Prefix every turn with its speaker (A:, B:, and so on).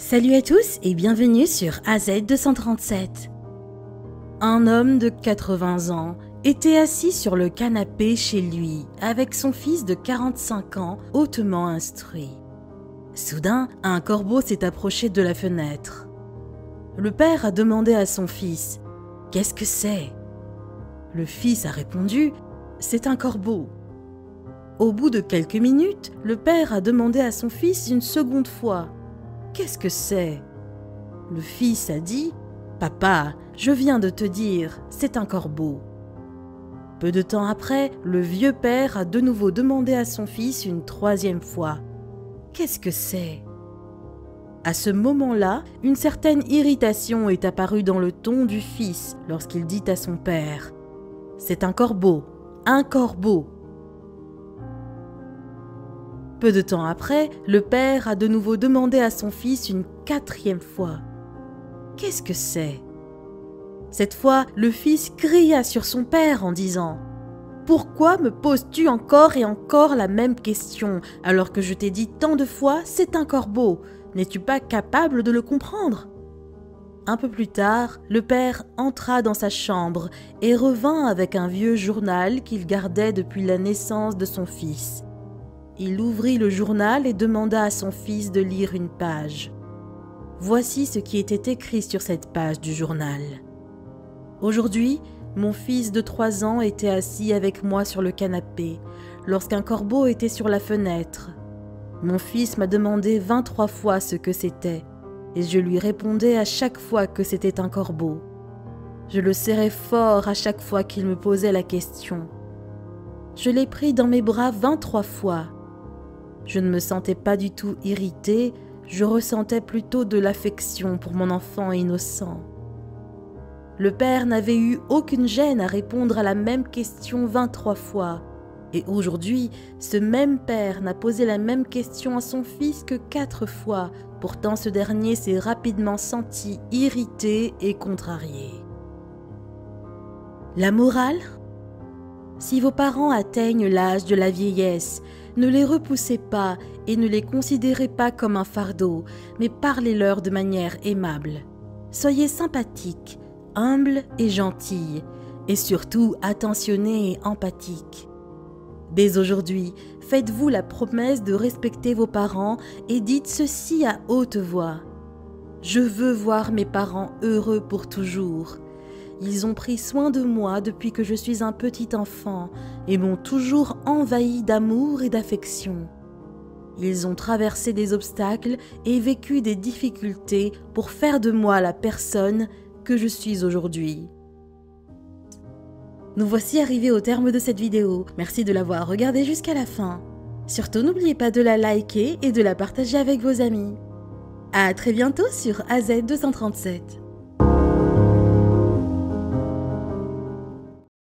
A: Salut à tous et bienvenue sur AZ237. Un homme de 80 ans était assis sur le canapé chez lui avec son fils de 45 ans hautement instruit. Soudain, un corbeau s'est approché de la fenêtre. Le père a demandé à son fils « Qu'est-ce que c'est ?» Le fils a répondu « C'est un corbeau ». Au bout de quelques minutes, le père a demandé à son fils une seconde fois « Qu'est-ce que c'est ?» Le fils a dit « Papa, je viens de te dire, c'est un corbeau. » Peu de temps après, le vieux père a de nouveau demandé à son fils une troisième fois « Qu'est-ce que c'est ?» À ce moment-là, une certaine irritation est apparue dans le ton du fils lorsqu'il dit à son père « C'est un corbeau, un corbeau !» Peu de temps après, le père a de nouveau demandé à son fils une quatrième fois « Qu'est-ce que c'est ?» Cette fois, le fils cria sur son père en disant « Pourquoi me poses-tu encore et encore la même question alors que je t'ai dit tant de fois c'est un corbeau? N'es-tu pas capable de le comprendre ?» Un peu plus tard, le père entra dans sa chambre et revint avec un vieux journal qu'il gardait depuis la naissance de son fils. Il ouvrit le journal et demanda à son fils de lire une page. Voici ce qui était écrit sur cette page du journal. Aujourd'hui, mon fils de 3 ans était assis avec moi sur le canapé, lorsqu'un corbeau était sur la fenêtre. Mon fils m'a demandé 23 fois ce que c'était, et je lui répondais à chaque fois que c'était un corbeau. Je le serrais fort à chaque fois qu'il me posait la question. Je l'ai pris dans mes bras 23 fois. Je ne me sentais pas du tout irritée, je ressentais plutôt de l'affection pour mon enfant innocent. Le père n'avait eu aucune gêne à répondre à la même question 23 fois. Et aujourd'hui, ce même père n'a posé la même question à son fils que 4 fois. Pourtant, ce dernier s'est rapidement senti irrité et contrarié. La morale ? Si vos parents atteignent l'âge de la vieillesse, ne les repoussez pas et ne les considérez pas comme un fardeau, mais parlez-leur de manière aimable. Soyez sympathique, humble et gentil, et surtout attentionné et empathique. Dès aujourd'hui, faites-vous la promesse de respecter vos parents et dites ceci à haute voix. Je veux voir mes parents heureux pour toujours. Ils ont pris soin de moi depuis que je suis un petit enfant et m'ont toujours envahi d'amour et d'affection. Ils ont traversé des obstacles et vécu des difficultés pour faire de moi la personne que je suis aujourd'hui. Nous voici arrivés au terme de cette vidéo. Merci de l'avoir regardée jusqu'à la fin. Surtout, n'oubliez pas de la liker et de la partager avec vos amis. À très bientôt sur AZ237.